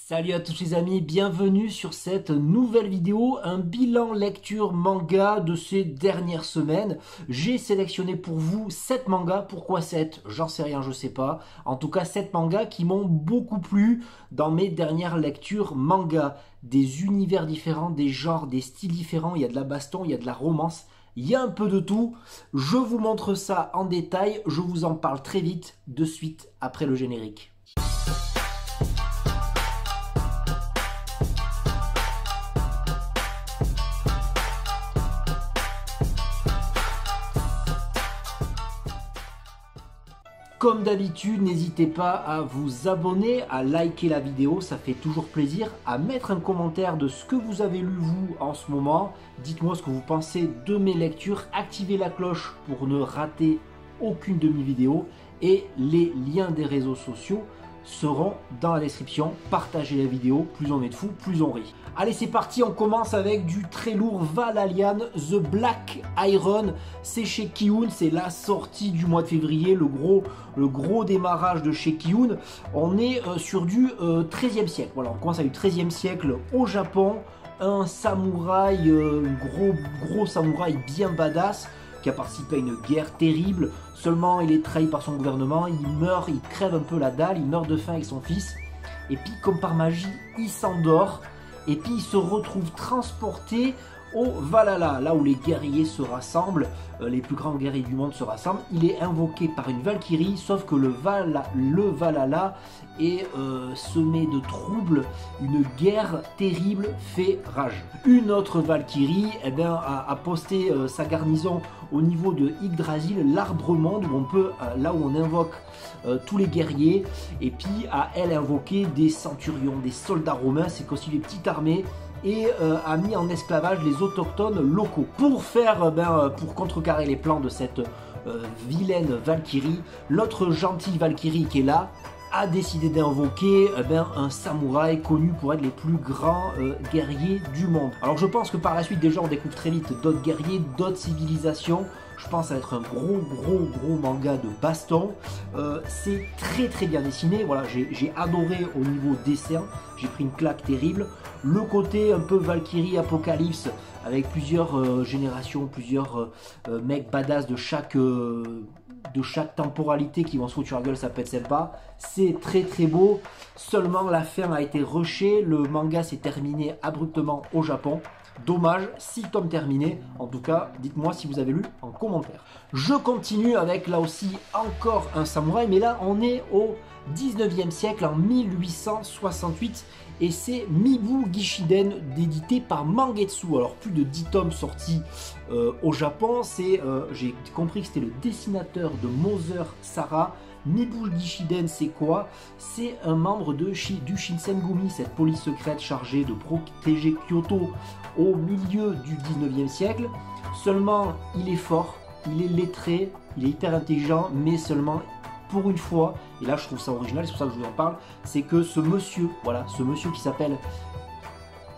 Salut à tous les amis, bienvenue sur cette nouvelle vidéo, un bilan lecture manga de ces dernières semaines. J'ai sélectionné pour vous 7 mangas, pourquoi 7? J'en sais rien, je sais pas. En tout cas 7 mangas qui m'ont beaucoup plu dans mes dernières lectures manga. Des univers différents, des genres, des styles différents, il y a de la baston, il y a de la romance. Il y a un peu de tout, je vous montre ça en détail, je vous en parle très vite, de suite après le générique. Comme d'habitude, n'hésitez pas à vous abonner, à liker la vidéo, ça fait toujours plaisir, à mettre un commentaire de ce que vous avez lu vous en ce moment. Dites-moi ce que vous pensez de mes lectures, activez la cloche pour ne rater aucune de mes vidéos et les liens des réseaux sociaux seront dans la description. Partagez la vidéo, plus on est de fous, plus on rit. Allez, c'est parti, on commence avec du très lourd Valalian, The Black Iron. C'est chez Kiun, c'est la sortie du mois de février, le gros démarrage de chez Kiun. On est sur du 13e siècle. Voilà, on commence avec du 13e siècle au Japon. Un samouraï, gros samouraï bien badass, qui a participé à une guerre terrible. Seulement il est trahi par son gouvernement, il meurt, il crève un peu la dalle, il meurt de faim avec son fils. Et puis comme par magie, il s'endort. Et puis il se retrouve transporté au Valhalla, là où les guerriers se rassemblent, les plus grands guerriers du monde se rassemblent. Il est invoqué par une Valkyrie, sauf que le Valhalla est semé de troubles, une guerre terrible fait rage. Une autre Valkyrie a posté sa garnison au niveau de Yggdrasil, l'arbre monde, où on peut, là où on invoque tous les guerriers, et puis à elle invoqué des centurions, des soldats romains, c'est qu'aussi les petites armées, et a mis en esclavage les autochtones locaux. Pour contrecarrer les plans de cette vilaine Valkyrie, l'autre gentille Valkyrie qui est là a décidé d'invoquer un samouraï connu pour être les plus grands guerriers du monde. Alors je pense que par la suite déjà on découvre très vite d'autres guerriers, d'autres civilisations. Je pense à être un gros manga de baston. C'est très bien dessiné. Voilà, j'ai adoré au niveau dessin. J'ai pris une claque terrible. Le côté un peu Valkyrie Apocalypse avec plusieurs générations, plusieurs mecs badass de chaque temporalité qui vont se foutre sur la gueule, ça peut être sympa. C'est très beau. Seulement la fin a été rushée. Le manga s'est terminé abruptement au Japon. Dommage, 6 tomes terminés. En tout cas, dites-moi si vous avez lu en commentaire. Je continue avec là aussi encore un samouraï, mais là on est au 19e siècle, en 1868. Et c'est Mibu Gishiden, édité par Mangetsu. Alors plus de 10 tomes sortis au Japon. J'ai compris que c'était le dessinateur de Mother Sara. Mibu Gishiden, c'est quoi? C'est un membre du Shinsengumi, cette police secrète chargée de protéger Kyoto au milieu du 19e siècle. Seulement, il est fort, il est lettré, il est hyper intelligent, mais seulement pour une fois, et là je trouve ça original, c'est pour ça que je vous en parle, c'est que ce monsieur qui s'appelle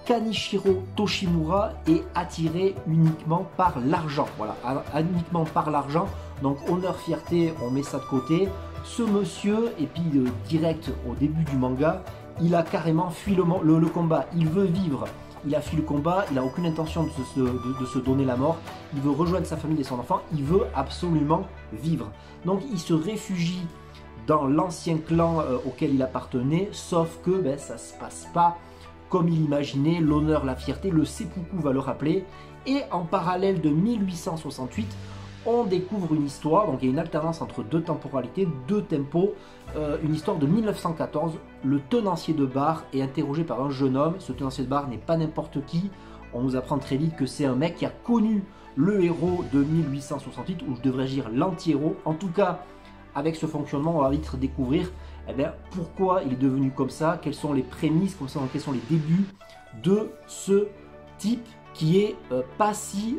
Kanishiro Toshimura est attiré uniquement par l'argent. Voilà, uniquement par l'argent. Donc honneur, fierté, on met ça de côté. Ce monsieur, et puis direct au début du manga, il a carrément fui le combat. Il veut vivre. Il a fui le combat, il n'a aucune intention de se donner la mort. Il veut rejoindre sa famille et son enfant. Il veut absolument vivre. Donc il se réfugie dans l'ancien clan auquel il appartenait, sauf que ça ne se passe pas comme il imaginait. L'honneur, la fierté, le seppuku va le rappeler. Et en parallèle de 1868, on découvre une histoire, donc il y a une alternance entre deux temporalités, deux tempos, une histoire de 1914. Le tenancier de bar est interrogé par un jeune homme. Ce tenancier de bar n'est pas n'importe qui. On nous apprend très vite que c'est un mec qui a connu le héros de 1868, ou je devrais dire l'anti-héros. En tout cas, avec ce fonctionnement, on va vite découvrir pourquoi il est devenu comme ça, quelles sont les prémices, quels sont les débuts de ce type qui est pas si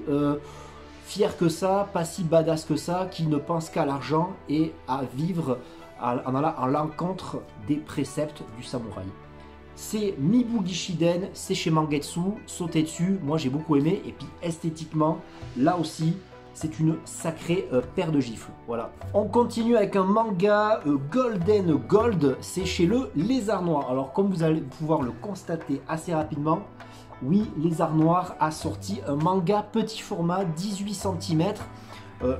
fier que ça, pas si badass que ça, qui ne pense qu'à l'argent et à vivre en l'encontre des préceptes du samouraï. C'est Mibu Gishiden, c'est chez Mangetsu, sautez dessus, moi j'ai beaucoup aimé, et puis esthétiquement, là aussi, c'est une sacrée paire de gifles. Voilà. On continue avec un manga Golden Gold, c'est chez le Lézard Noir. Alors comme vous allez pouvoir le constater assez rapidement, oui, Lézard Noir a sorti un manga petit format 18 cm.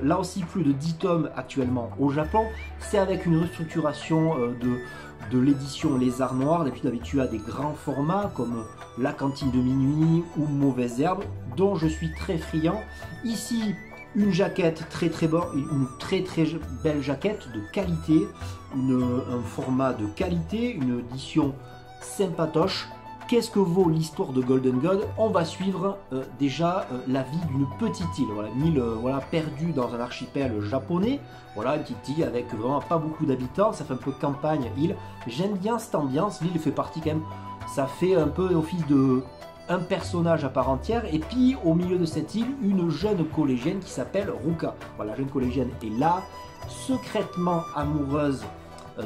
Là aussi plus de 10 tomes actuellement au Japon. C'est avec une restructuration de l'édition Lézard Noir. D'habitude habitué à des grands formats comme La Cantine de Minuit ou Mauvaise Herbe, dont je suis très friand. Ici, une jaquette une très belle jaquette de qualité, un format de qualité, une édition sympatoche. Qu'est-ce que vaut l'histoire de Golden God? On va suivre déjà la vie d'une petite île, voilà, une île perdue dans un archipel japonais, voilà, une petite île avec vraiment pas beaucoup d'habitants, ça fait un peu campagne, île. J'aime bien cette ambiance, l'île fait partie quand même, ça fait un peu office de un personnage à part entière, et puis au milieu de cette île, une jeune collégienne qui s'appelle Ruka. Voilà, la jeune collégienne est là, secrètement amoureuse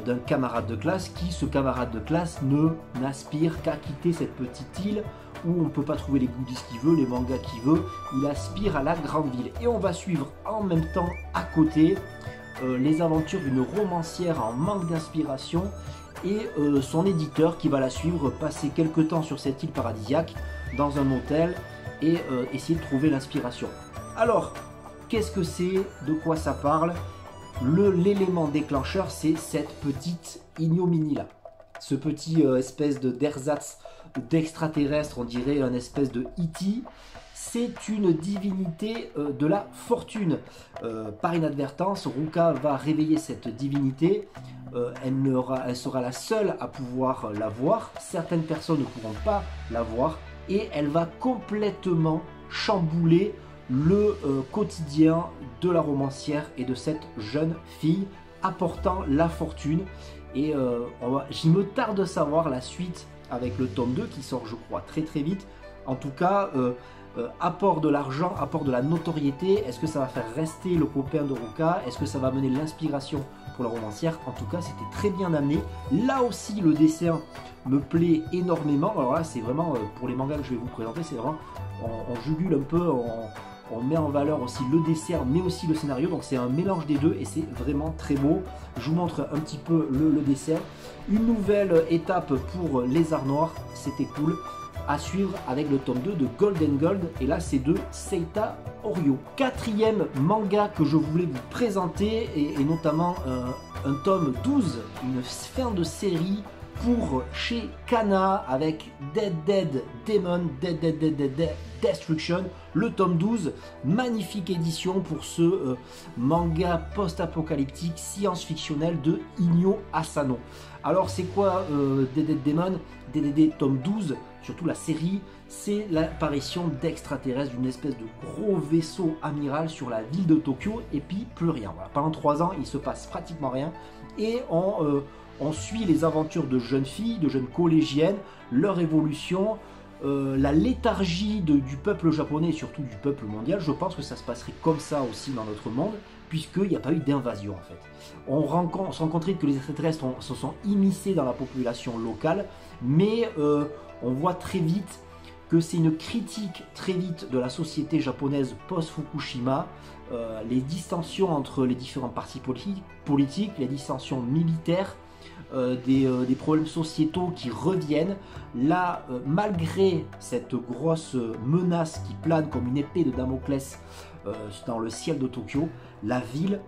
d'un camarade de classe qui, ce camarade de classe, n'aspire qu'à quitter cette petite île où on ne peut pas trouver les goodies qu'il veut, les mangas qu'il veut. Il aspire à la grande ville. Et on va suivre en même temps, à côté, les aventures d'une romancière en manque d'inspiration et son éditeur qui va la suivre, passer quelques temps sur cette île paradisiaque, dans un hôtel, et essayer de trouver l'inspiration. Alors, qu'est-ce que c'est? De quoi ça parle? L'élément déclencheur, c'est cette petite ignominie là, ce petit espèce d'ersatz d'extraterrestre, on dirait un espèce de E.T. C'est une divinité de la fortune. Par inadvertance, Ruka va réveiller cette divinité. Elle sera la seule à pouvoir la voir. Certaines personnes ne pourront pas la voir et elle va complètement chambouler le quotidien de la romancière et de cette jeune fille apportant la fortune. Et j'y me tarde de savoir la suite avec le tome 2 qui sort je crois très vite. En tout cas, apport de l'argent, apport de la notoriété. Est-ce que ça va faire rester le copain de Ruka? Est-ce que ça va amener l'inspiration pour la romancière? En tout cas, c'était très bien amené. Là aussi, le dessin me plaît énormément. Alors là, c'est vraiment, pour les mangas que je vais vous présenter, c'est vraiment, on jugule un peu, on met en valeur aussi le dessin, mais aussi le scénario. Donc c'est un mélange des deux et c'est vraiment très beau. Je vous montre un petit peu le dessin. Une nouvelle étape pour Lézard Noir, c'était cool. À suivre avec le tome 2 de Golden Gold, et là c'est de Seita Oryo. Quatrième manga que je voulais vous présenter, et notamment un tome 12, une fin de série pour chez Kana avec Dead Demon, Dead Destruction, le tome 12, magnifique édition pour ce manga post-apocalyptique science-fictionnel de Inyo Asano. Alors c'est quoi Dead Demon? DDD tome 12, surtout la série, c'est l'apparition d'extraterrestres, d'une espèce de gros vaisseau amiral sur la ville de Tokyo, et puis plus rien. Voilà. Pendant 3 ans, il se passe pratiquement rien, et on suit les aventures de jeunes filles, de jeunes collégiennes, leur évolution, la léthargie du peuple japonais et surtout du peuple mondial. Je pense que ça se passerait comme ça aussi dans notre monde, puisqu'il n'y a pas eu d'invasion en fait. On se rend compte que les extraterrestres se sont immiscés dans la population locale, mais on voit très vite que c'est une critique très vite de la société japonaise post-Fukushima, les distensions entre les différents partis politiques, les distensions militaires, des problèmes sociétaux qui reviennent. Là, malgré cette grosse menace qui plane comme une épée de Damoclès dans le ciel de Tokyo, la ville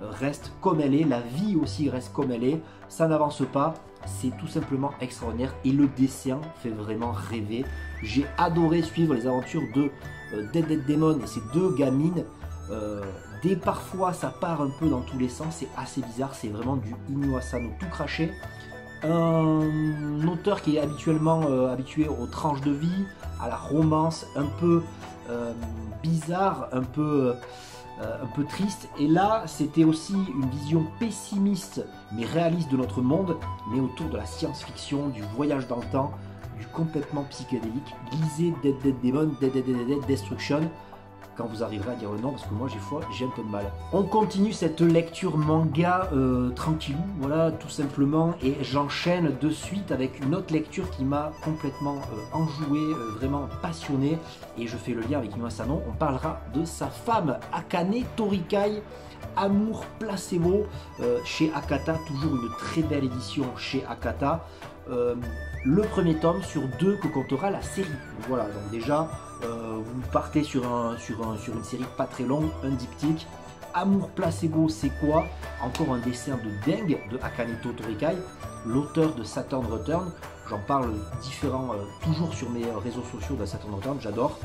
reste comme elle est, la vie aussi reste comme elle est, ça n'avance pas, c'est tout simplement extraordinaire et le dessin fait vraiment rêver. J'ai adoré suivre les aventures de Dead Demon et ces deux gamines. Parfois ça part un peu dans tous les sens, c'est assez bizarre, c'est vraiment du Inyo Asano tout craché. Un auteur qui est habituellement habitué aux tranches de vie, à la romance un peu bizarre, un peu triste, et là c'était aussi une vision pessimiste mais réaliste de notre monde, mais autour de la science-fiction, du voyage dans le temps, du complètement psychédélique. Lisez Dead Demon, Dead Destruction, quand vous arriverez à dire le nom, parce que moi j'ai un peu de mal. On continue cette lecture manga tranquillou, voilà, tout simplement, et j'enchaîne de suite avec une autre lecture qui m'a complètement enjoué, vraiment passionné, et je fais le lien avec Inyo Asano. On parlera de sa femme, Akane Torikai, Amour placebo, chez Akata, toujours une très belle édition chez Akata. Le premier tome sur 2 que comptera la série. Voilà, donc déjà vous partez sur une série pas très longue, un diptyque. Amour placebo, c'est quoi? Encore un dessin de dingue de Akane Torikai, l'auteur de Saturn Return. J'en parle toujours sur mes réseaux sociaux de Saturn Return, j'adore.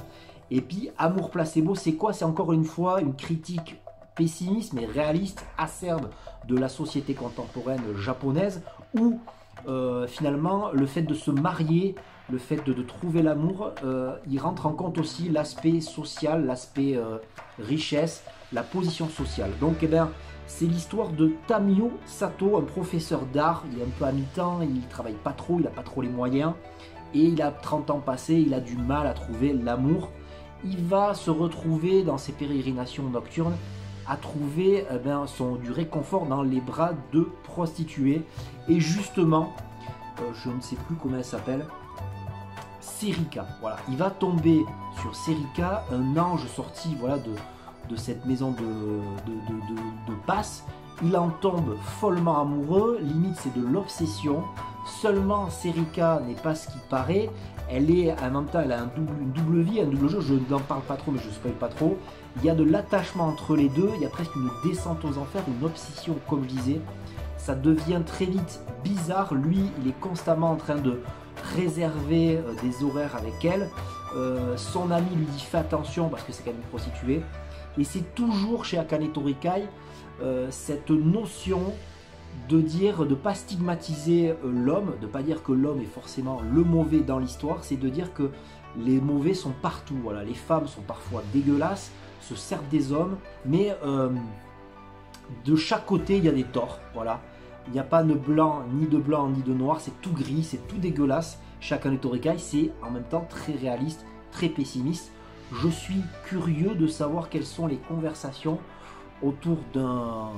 Et puis Amour placebo, c'est quoi? C'est encore une fois une critique pessimiste mais réaliste, acerbe de la société contemporaine japonaise, où finalement le fait de se marier, le fait de trouver l'amour, il rentre en compte aussi l'aspect social, l'aspect richesse, la position sociale. Donc eh bien, c'est l'histoire de Tamio Sato, un professeur d'art. Il est un peu à mi-temps, il travaille pas trop, il n'a pas trop les moyens, et il a 30 ans passés, il a du mal à trouver l'amour. Il va se retrouver dans ses pérégrinations nocturnes à trouver du réconfort dans les bras de prostituées. Et justement, je ne sais plus comment elle s'appelle, Serika. Voilà, il va tomber sur Serika, un ange sorti voilà, de cette maison de passe. Il en tombe follement amoureux, limite c'est de l'obsession. Seulement Serika n'est pas ce qu'il paraît. Elle est en même temps, elle a une double vie, un double jeu. Je n'en parle pas trop, mais je ne spoil pas trop. Il y a de l'attachement entre les deux. Il y a presque une descente aux enfers, une obsession, comme je disais. Ça devient très vite bizarre. Lui, il est constamment en train de réserver des horaires avec elle. Son ami lui dit fais attention parce que c'est quand même une prostituée. Et c'est toujours chez Akane Torikai cette notion de dire, de ne pas stigmatiser l'homme, de ne pas dire que l'homme est forcément le mauvais dans l'histoire, c'est de dire que les mauvais sont partout. Voilà, les femmes sont parfois dégueulasses, se servent des hommes, mais de chaque côté il y a des torts. Voilà, il n'y a pas de blanc ni de noir, c'est tout gris, c'est tout dégueulasse. Akane Torikai, c'est en même temps très réaliste, très pessimiste. Je suis curieux de savoir quelles sont les conversations autour d'un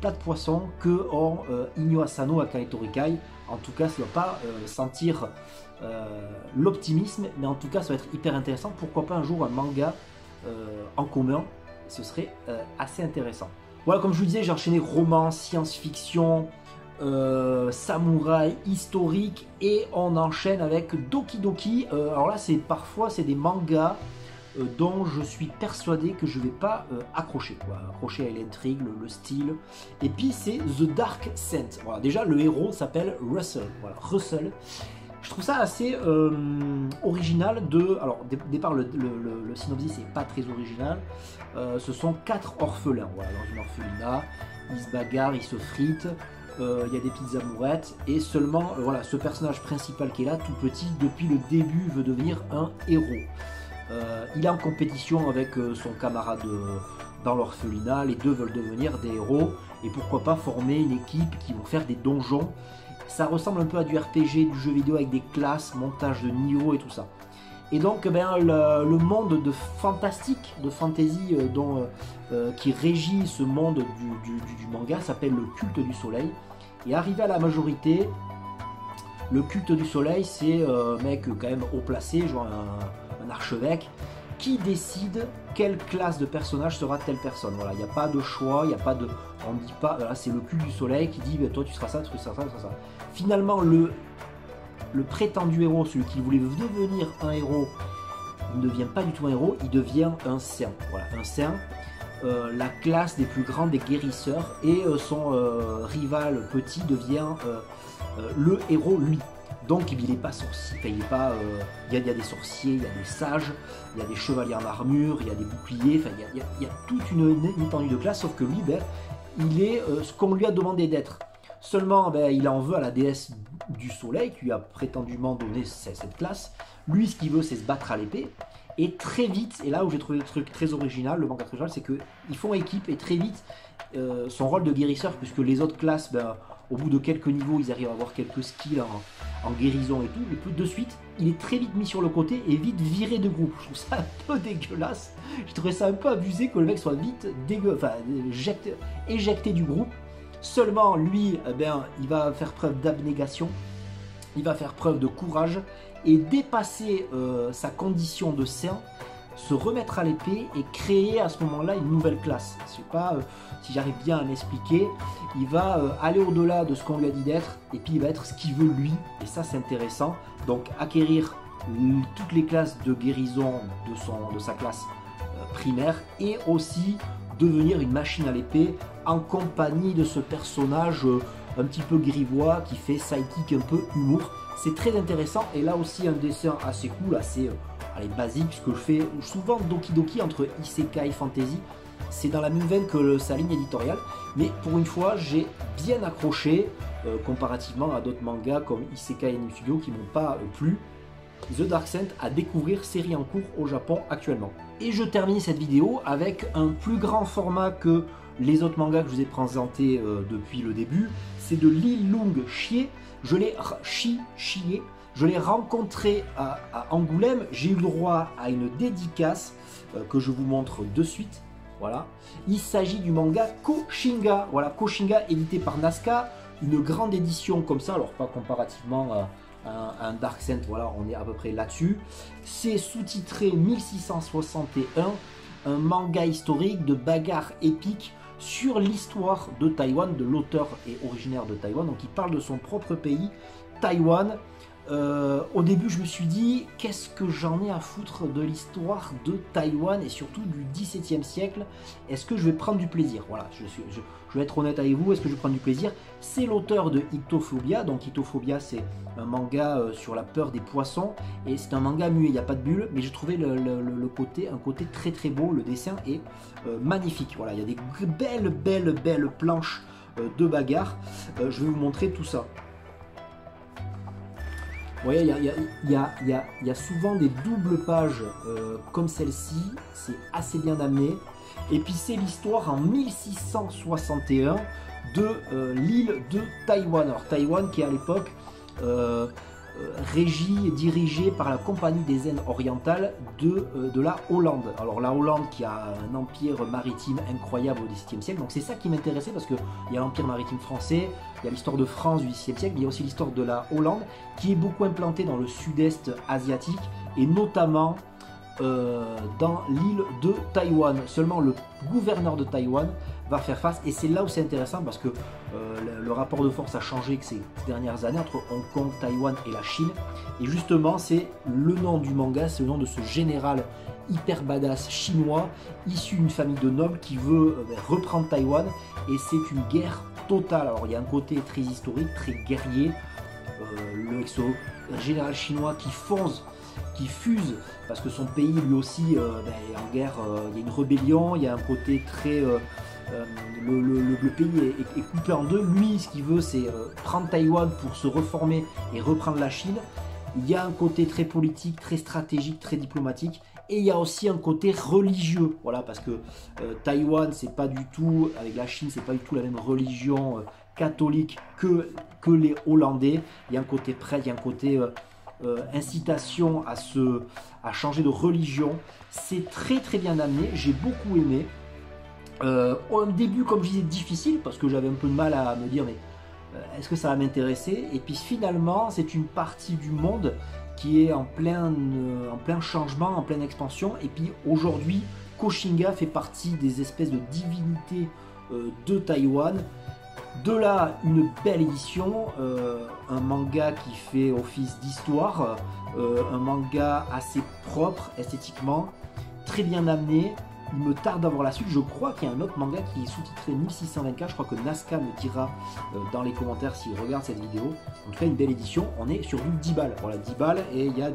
plat de poisson que ont Inyo Asano et Akane Torikai. En tout cas, ça ne doit pas sentir l'optimisme, mais en tout cas, ça va être hyper intéressant. Pourquoi pas un jour un manga en commun? Ce serait assez intéressant. Voilà, comme je vous disais, j'ai enchaîné romance, science-fiction, samouraï, historique, et on enchaîne avec Doki Doki. Alors là, parfois c'est des mangas dont je suis persuadé que je ne vais pas accrocher. Voilà, accrocher à l'intrigue, le style. Et puis c'est The Dark Saint. Voilà, déjà le héros s'appelle Russell. Voilà, Russell. Je trouve ça assez original. Alors départ le synopsis c'est pas très original. Ce sont 4 orphelins. Voilà, dans une orphelinat, ils se bagarrent, ils se fritent. Il y a des petites amourettes et seulement voilà, ce personnage principal qui est là tout petit depuis le début veut devenir un héros. Il est en compétition avec son camarade dans l'orphelinat, les deux veulent devenir des héros et pourquoi pas former une équipe qui vont faire des donjons. Ça ressemble un peu à du RPG, du jeu vidéo avec des classes, montage de niveaux et tout ça. Et donc le monde de fantastique, de fantasy qui régit ce monde du manga s'appelle le culte du soleil. Et arrivé à la majorité, le culte du soleil c'est un mec quand même haut placé, genre un archevêque, qui décide quelle classe de personnage sera telle personne. Voilà, il n'y a pas de choix, il n'y a pas de... On ne dit pas, voilà, c'est le culte du soleil qui dit, toi tu seras ça, tu seras ça, tu seras ça. Finalement, le prétendu héros, celui qui voulait devenir un héros, il ne devient pas du tout un héros, il devient un saint. Voilà, un saint, la classe des plus grands des guérisseurs, et son rival petit devient le héros, lui. Donc il n'est pas sorcier, enfin, il n'est pas, il y a des sorciers, il y a des sages, il y a des chevaliers en armure, il y a des boucliers, enfin il y a toute une étendue de classes, sauf que lui, il est ce qu'on lui a demandé d'être. Seulement, il en veut à la déesse du soleil qui lui a prétendument donné cette classe. Lui, ce qu'il veut, c'est se battre à l'épée. Et très vite, et là où j'ai trouvé le truc très original, le manga très original, c'est qu'ils font équipe et très vite, son rôle de guérisseur, puisque les autres classes au bout de quelques niveaux, ils arrivent à avoir quelques skills en guérison et tout. Et puis de suite, il est très vite mis sur le côté et vite viré de groupe. Je trouve ça un peu dégueulasse. Je trouvais ça un peu abusé que le mec soit vite éjecté du groupe. Seulement, lui, eh bien, il va faire preuve d'abnégation. Il va faire preuve de courage et dépasser sa condition de saint, se remettre à l'épée et créer à ce moment-là une nouvelle classe. Je ne sais pas si j'arrive bien à m'expliquer. Il va aller au-delà de ce qu'on lui a dit d'être et puis il va être ce qu'il veut lui. Et ça, c'est intéressant. Donc, acquérir toutes les classes de guérison de sa classe primaire et aussi devenir une machine à l'épée en compagnie de ce personnage un petit peu grivois qui fait sidekick un peu humour. C'est très intéressant et là aussi un dessin assez cool, assez basique, ce que je fais souvent Doki Doki entre Isekai et Fantasy. C'est dans la même veine que sa ligne éditoriale, mais pour une fois j'ai bien accroché comparativement à d'autres mangas comme Isekai Anime Studio qui m'ont pas plu. The Dark Saint à découvrir, série en cours au Japon actuellement. Et je termine cette vidéo avec un plus grand format que les autres mangas que je vous ai présentés depuis le début. C'est de Lee Lung Chie. Je l'ai rencontré à Angoulême. J'ai eu le droit à une dédicace que je vous montre de suite. Voilà. Il s'agit du manga Koshinga. Voilà, Koshinga édité par Nazca. Une grande édition comme ça, alors pas comparativement à un Dark Saint, voilà, on est à peu près là-dessus. C'est sous-titré 1661, un manga historique de bagarre épique sur l'histoire de Taïwan, de l'auteur est originaire de Taïwan, donc il parle de son propre pays, Taïwan. Au débue, je me suis dit, qu'est-ce que j'en ai à foutre de l'histoire de Taïwan et surtout du XVIIe siècle? Est-ce que je vais prendre du plaisir? Voilà, je vais être honnête avec vous, est-ce que je vais prendre du plaisir? C'est l'auteur de Itophobia, donc Itophobia c'est un manga sur la peur des poissons et c'est un manga muet, il n'y a pas de bulle, mais j'ai trouvé un côté très très beau, le dessin est magnifique. Voilà, il y a des belles planches de bagarre, je vais vous montrer tout ça. Vous voyez, il y a souvent des doubles pages comme celle-ci, c'est assez bien amené. Et puis c'est l'histoire en 1661 de l'île de Taïwan. Alors Taïwan qui est à l'époque régie et dirigée par la Compagnie des Indes orientales de la Hollande. Alors la Hollande qui a un empire maritime incroyable au XVIIe siècle, donc c'est ça qui m'intéressait parce qu'il y a l'empire maritime français, il y a l'histoire de France du XVIe siècle, mais il y a aussi l'histoire de la Hollande qui est beaucoup implantée dans le sud-est asiatique et notamment dans l'île de Taïwan. Seulement le gouverneur de Taïwan va faire face et c'est là où c'est intéressant parce que le rapport de force a changé ces dernières années entre Hong Kong, Taïwan et la Chine et justement c'est le nom du manga, c'est le nom de ce général hyper badass chinois issu d'une famille de nobles qui veut reprendre Taïwan et c'est une guerre totale. Alors il y a un côté très historique, très guerrier, le général chinois qui fonce, qui fuse parce que son pays lui aussi est en guerre, il y a une rébellion, il y a un côté très le pays est coupé en deux. Lui ce qu'il veut c'est prendre Taïwan pour se reformer et reprendre la Chine. Il y a un côté très politique, très stratégique, très diplomatique et il y a aussi un côté religieux, voilà, parce que Taïwan c'est pas du tout, avec la Chine c'est pas du tout la même religion catholique que les Hollandais. Il y a un côté prêtre, il y a un côté incitation à changer de religion. C'est très très bien amené, j'ai beaucoup aimé. Au début, comme je disais, difficile parce que j'avais un peu de mal à me dire mais est-ce que ça va m'intéresser, et puis finalement c'est une partie du monde qui est en plein changement, en pleine expansion, et puis aujourd'hui Koshinga fait partie des espèces de divinités de Taïwan. De là, une belle édition, un manga qui fait office d'histoire, un manga assez propre esthétiquement, très bien amené. Il me tarde d'avoir la suite. Je crois qu'il y a un autre manga qui est sous-titré 1624. Je crois que Nazca me dira dans les commentaires s'il regarde cette vidéo. En tout cas, une belle édition. On est sur du 10 balles. Voilà, 10 balles et il y a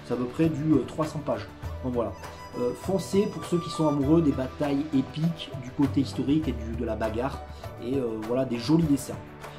c'est à peu près du 300 pages. Donc voilà. Foncez pour ceux qui sont amoureux des batailles épiques, du côté historique et de la bagarre. Et voilà, des jolis dessins.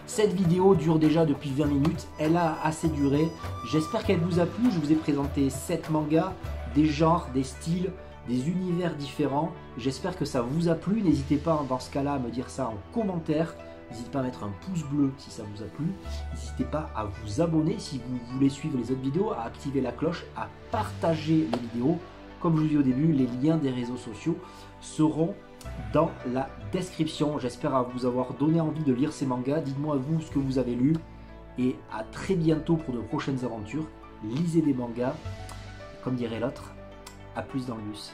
Cette vidéo dure déjà depuis 20 minutes. Elle a assez duré. J'espère qu'elle vous a plu. Je vous ai présenté 7 mangas, des genres, des styles, des univers différents. J'espère que ça vous a plu. N'hésitez pas dans ce cas-là à me dire ça en commentaire. N'hésitez pas à mettre un pouce bleu si ça vous a plu. N'hésitez pas à vous abonner si vous voulez suivre les autres vidéos, à activer la cloche, à partager les vidéos. Comme je vous dis au début, les liens des réseaux sociaux seront dans la description. J'espère vous avoir donné envie de lire ces mangas. Dites-moi vous ce que vous avez lu. Et à très bientôt pour de prochaines aventures. Lisez des mangas. Comme dirait l'autre, à plus dans le bus.